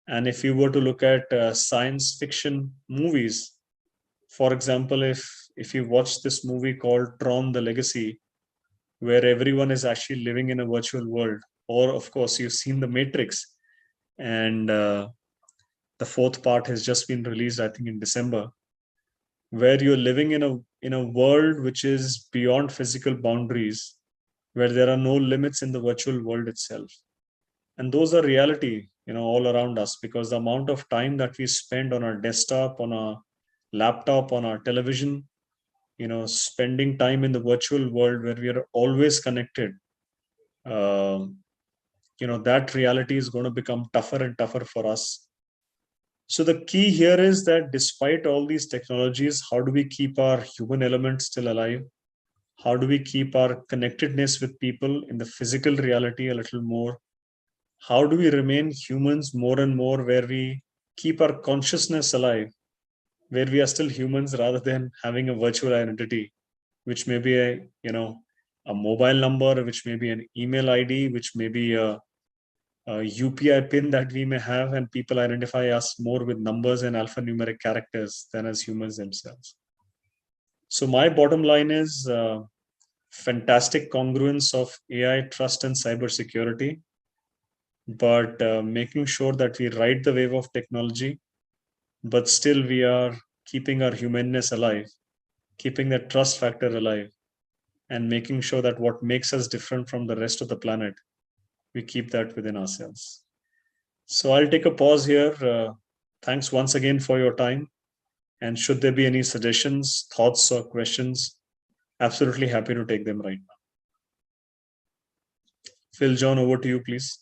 And if you were to look at science fiction movies, for example, if you watch this movie called Tron: The Legacy, where everyone is actually living in a virtual world, or of course you've seen The Matrix, and the fourth part has just been released, I think, in December, where you're living in a world which is beyond physical boundaries, where there are no limits in the virtual world itself. And those are reality, all around us, because the amount of time that we spend on our desktop, on our laptop, on our television, spending time in the virtual world where we are always connected, that reality is going to become tougher and tougher for us. So the key here is that despite all these technologies, how do we keep our human element still alive? How do we keep our connectedness with people in the physical reality a little more? How do we remain humans more and more, where we keep our consciousness alive, where we are still humans rather than having a virtual identity, which may be a mobile number, which may be an email ID, which may be a UPI pin that we may have, and people identify us more with numbers and alphanumeric characters than as humans themselves. So my bottom line is fantastic congruence of AI, trust, and cybersecurity, but making sure that we ride the wave of technology, but still we are keeping our humanness alive, keeping that trust factor alive, and making sure that what makes us different from the rest of the planet, we keep that within ourselves. So I'll take a pause here. Thanks once again for your time. And should there be any suggestions, thoughts, or questions, absolutely happy to take them right now. Phil, John, over to you, please.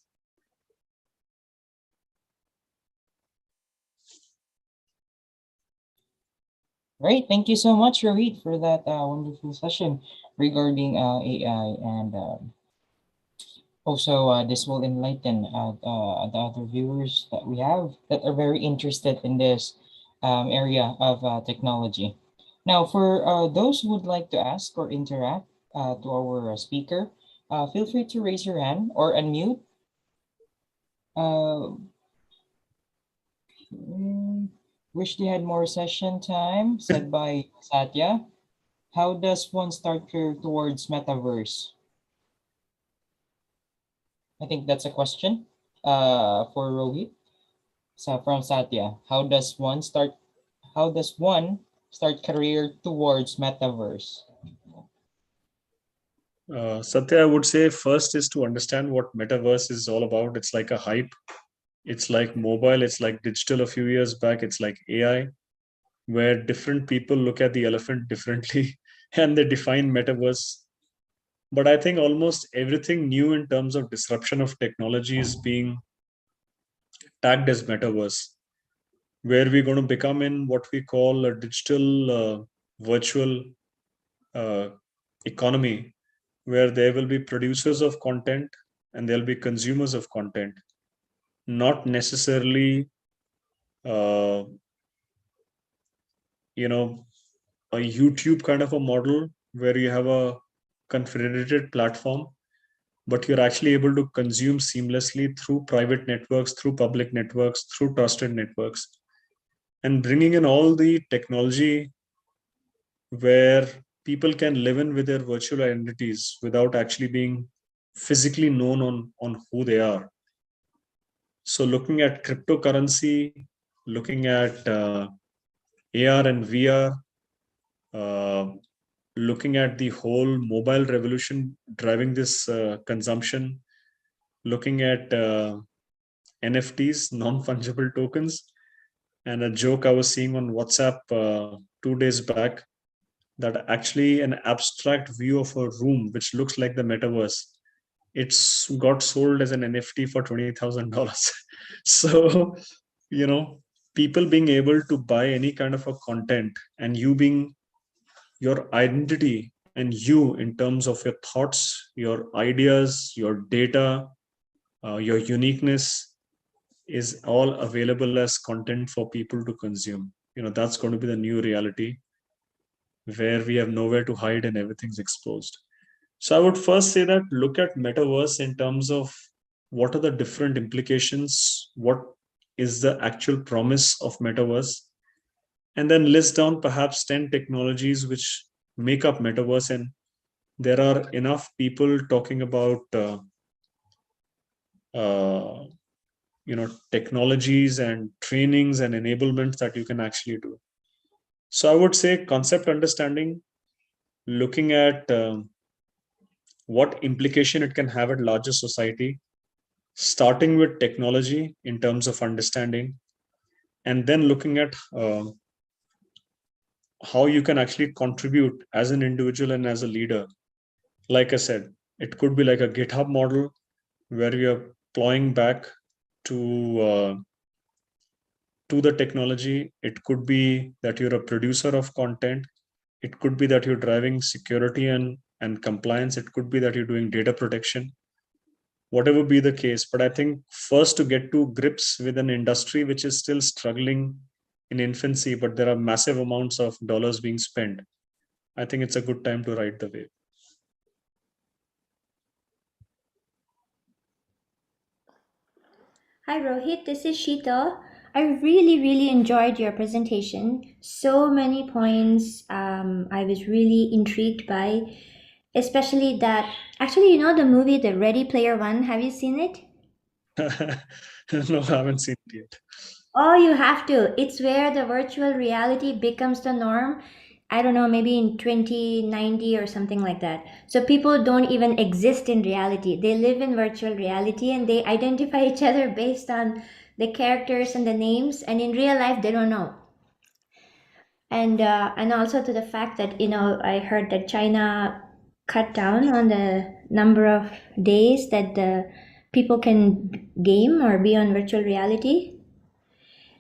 Great. Thank you so much, Rohit, for that wonderful session regarding AI. And also, this will enlighten the other viewers that we have that are very interested in this area of technology. Now, for those who would like to ask or interact to our speaker, feel free to raise your hand or unmute. Wish they had more session time, said by Satya. How does one start career towards Metaverse? I think that's a question for Rohit. So from Satya, how does one start career towards Metaverse? Satya, I would say first is to understand what Metaverse is all about. It's like a hype. It's like mobile. It's like digital a few years back. It's like AI, where different people look at the elephant differently and they define Metaverse. But I think almost everything new in terms of disruption of technology is being tagged as Metaverse, where we're going to become in what we call a digital virtual economy, where there will be producers of content and there'll be consumers of content. not necessarily, a YouTube kind of a model where you have a confederated platform, but you're actually able to consume seamlessly through private networks, through public networks, through trusted networks, and bringing in all the technology where people can live in with their virtual identities without actually being physically known on who they are. So looking at cryptocurrency, looking at AR and VR, uh, looking at the whole mobile revolution driving this consumption, looking at NFTs, non-fungible tokens, and a joke I was seeing on WhatsApp 2 days back, that actually an abstract view of a room which looks like the metaverse, it's got sold as an NFT for $20,000. So, people being able to buy any kind of a content, and you being your identity and you in terms of your thoughts, your ideas, your data, your uniqueness is all available as content for people to consume. That's going to be the new reality where we have nowhere to hide and everything's exposed. So I would first say that look at metaverse in terms of what are the different implications, what is the actual promise of metaverse, and then list down perhaps 10 technologies which make up metaverse. And there are enough people talking about technologies and trainings and enablements that you can actually do. So I would say concept understanding, looking at what implication it can have at larger society, starting with technology in terms of understanding, and then looking at how you can actually contribute as an individual and as a leader. Like I said, it could be like a GitHub model where you're plowing back to the technology. It could be that you're a producer of content. It could be that you're driving security and compliance. It could be that you're doing data protection, whatever be the case. But I think first, to get to grips with an industry which is still struggling in infancy, but there are massive amounts of dollars being spent, I think it's a good time to ride the wave. Hi Rohit, this is Sheeta. I really enjoyed your presentation. So many points I was really intrigued by, especially that, actually, the movie The Ready Player One, have you seen it? No, I haven't seen it yet. Oh, you have to. It's where the virtual reality becomes the norm. I don't know, maybe in 2090 or something like that. So people don't even exist in reality. They live in virtual reality and they identify each other based on the characters and the names. And in real life, they don't know. And also to the fact that, I heard that China cut down on the number of days that the people can game or be on virtual reality.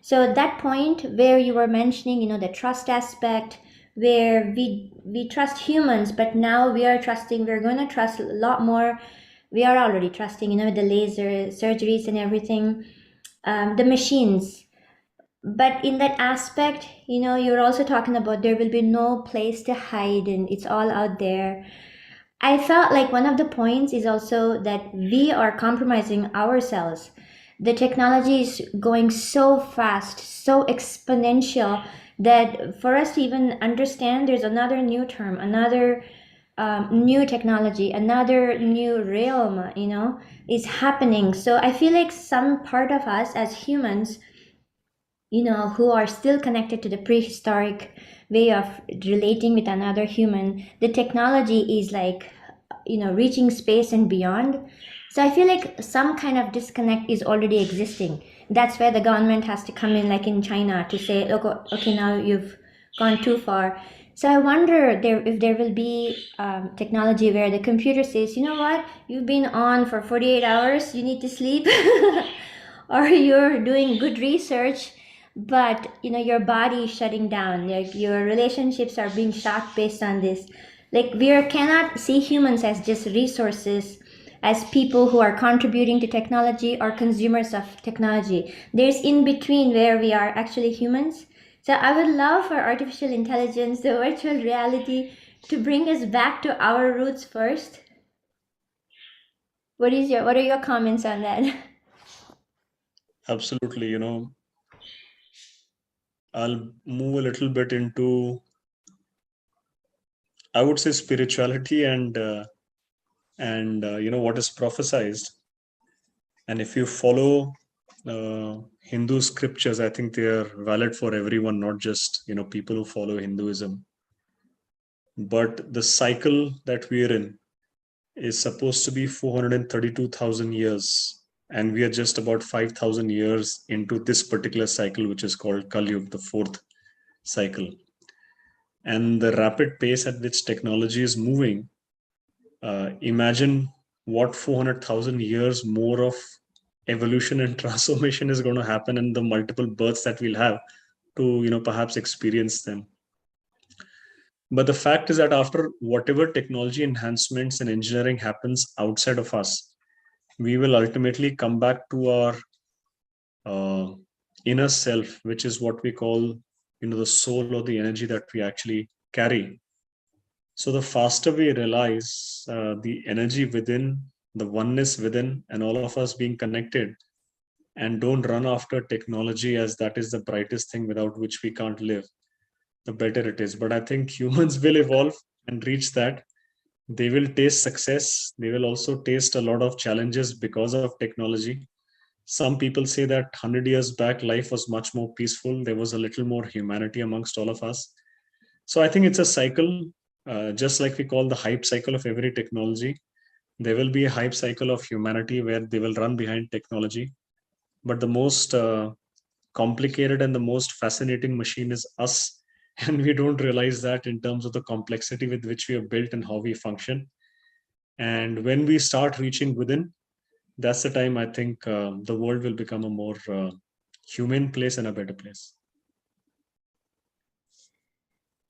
So at that point where you were mentioning, the trust aspect, where we trust humans, but now we're going to trust a lot more. We are already trusting, the laser surgeries and everything, the machines. But in that aspect, you're also talking about there will be no place to hide and it's all out there. I felt like one of the points is also that we are compromising ourselves. The technology is going so fast, so exponential, that for us to even understand, there's another new term, another new technology, another new realm, is happening. So I feel like some part of us as humans, who are still connected to the prehistoric way of relating with another human, the technology is like, reaching space and beyond. So I feel like some kind of disconnect is already existing. That's where the government has to come in, like in China, to say, look, okay, now you've gone too far. So I wonder if there will be technology where the computer says, you know what, you've been on for 48 hours, you need to sleep, or you're doing good research, but your body is shutting down, like your relationships are being shocked based on this. Like we cannot see humans as just resources, as people who are contributing to technology or consumers of technology. There's in between where we are actually humans. So I would love for artificial intelligence, the virtual reality, to bring us back to our roots first. What are your comments on that? Absolutely. I'll move a little bit into, I would say, spirituality and what is prophesized. And if you follow Hindu scriptures, I think they are valid for everyone, not just people who follow Hinduism. But the cycle that we are in is supposed to be 432,000 years, and we are just about 5,000 years into this particular cycle, which is called Kali Yuga, the fourth cycle. And the rapid pace at which technology is moving, imagine what 400,000 years more of evolution and transformation is going to happen, and the multiple births that we'll have to perhaps experience them. But the fact is that after whatever technology enhancements and engineering happens outside of us, we will ultimately come back to our inner self, which is what we call the soul or the energy that we actually carry. So the faster we realize the energy within, the oneness within, and all of us being connected, and don't run after technology as that is the brightest thing without which we can't live, the better it is. But I think humans will evolve and reach that. They will taste success. They will also taste a lot of challenges because of technology. Some people say that 100 years back, life was much more peaceful. There was a little more humanity amongst all of us. So I think it's a cycle, just like we call the hype cycle of every technology. There will be a hype cycle of humanity where they will run behind technology. But the most complicated and the most fascinating machine is us. And we don't realize that in terms of the complexity with which we are built and how we function. And when we start reaching within, that's the time I think the world will become a more humane place and a better place.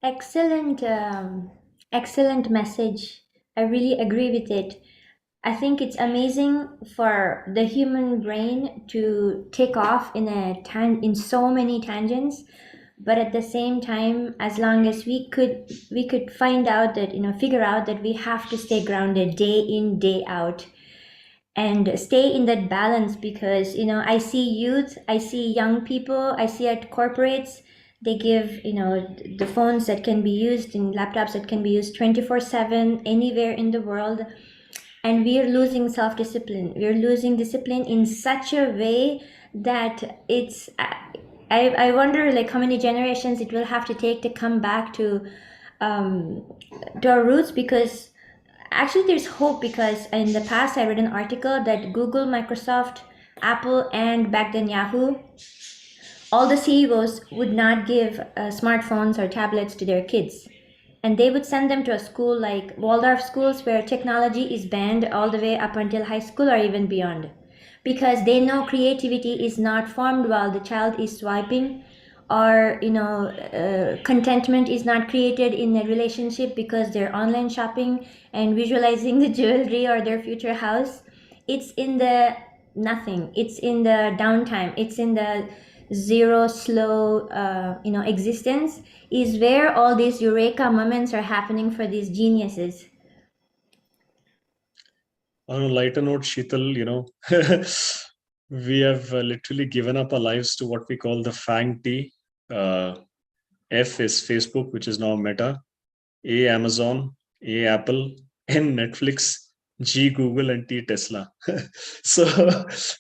Excellent, excellent message. I really agree with it. I think it's amazing for the human brain to take off in so many tangents, but at the same time, as long as we could find out that figure out that we have to stay grounded day in, day out, and stay in that balance, because I see youth, I see young people, I see at corporates, they give the phones that can be used in laptops that can be used 24/7 anywhere in the world, and we are losing self-discipline. We're losing discipline in such a way that it's I wonder like how many generations it will have to take to come back to our roots, because actually there's hope, because in the past I read an article that Google, Microsoft, Apple, and back then Yahoo, all the CEOs would not give smartphones or tablets to their kids, and they would send them to a school like Waldorf schools where technology is banned all the way up until high school or even beyond, because they know creativity is not formed while the child is swiping, or contentment is not created in a relationship because they're online shopping and visualizing the jewelry or their future house. It's in the nothing, it's in the downtime, it's in the zero slow existence is where all these eureka moments are happening for these geniuses. On a lighter note, Sheetal, we have literally given up our lives to what we call the FANG T. F is Facebook, which is now Meta, A, Amazon, A, Apple, N, Netflix, G, Google, and T, Tesla. So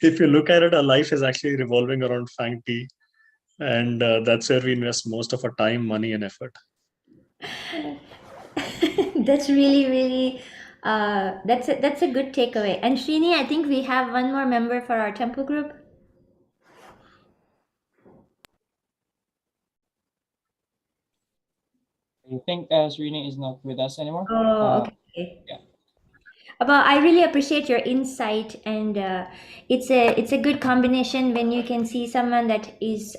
if you look at it, our life is actually revolving around FANG T. And that's where we invest most of our time, money, and effort. That's really that's a good takeaway. And Srini, I think we have one more member for our temple group. I think Srini is not with us anymore. Oh, okay. Yeah. Well, I really appreciate your insight, and it's a good combination when you can see someone that is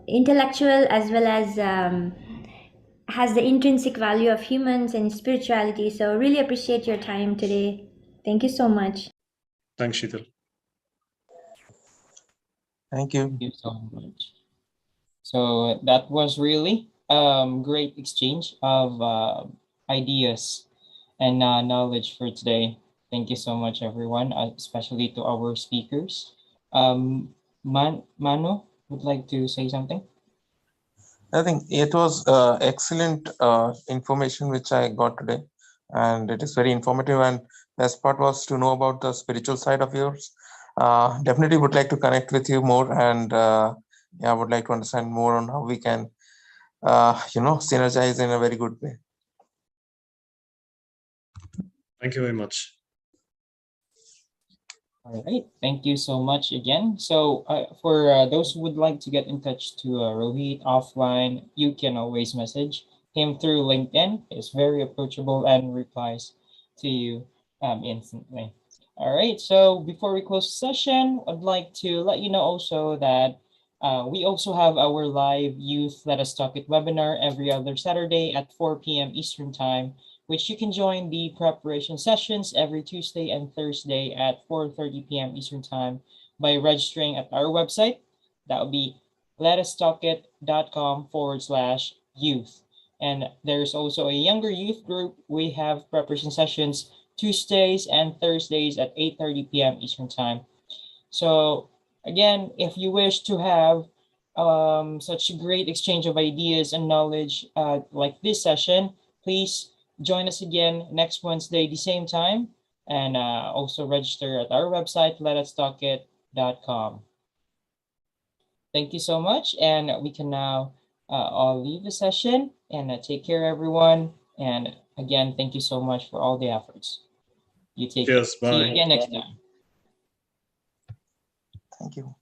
intellectual as well as has the intrinsic value of humans and spirituality. So really appreciate your time today. Thank you so much. Thanks, Sheetal. Thank you. Thank you so much. So that was really great exchange of ideas and knowledge for today. Thank you so much, everyone, especially to our speakers. Mano would like to say something. I think it was excellent information which I got today, and it is very informative. And best part was to know about the spiritual side of yours. Definitely would like to connect with you more, and yeah, I would like to understand more on how we can, synergize in a very good way. Thank you very much. All right, thank you so much again. So for those who would like to get in touch to Rohit offline, you can always message him through LinkedIn. It's very approachable and replies to you instantly. All right, so before we close the session, I'd like to let you know also that we also have our live Youth Let Us Talk It webinar every other Saturday at 4 p.m. Eastern Time, which you can join the preparation sessions every Tuesday and Thursday at 4:30 p.m. Eastern Time by registering at our website. That would be letustalkit.com/youth. And there's also a younger youth group. We have preparation sessions Tuesdays and Thursdays at 8:30 p.m. Eastern Time. So again, if you wish to have such a great exchange of ideas and knowledge like this session, please join us again next Wednesday, the same time, and also register at our website, letustalkit.com. Thank you so much, and we can now all leave the session, and take care, everyone. And again, thank you so much for all the efforts. You take care. Cheers. See you Bye. again next time. Thank you.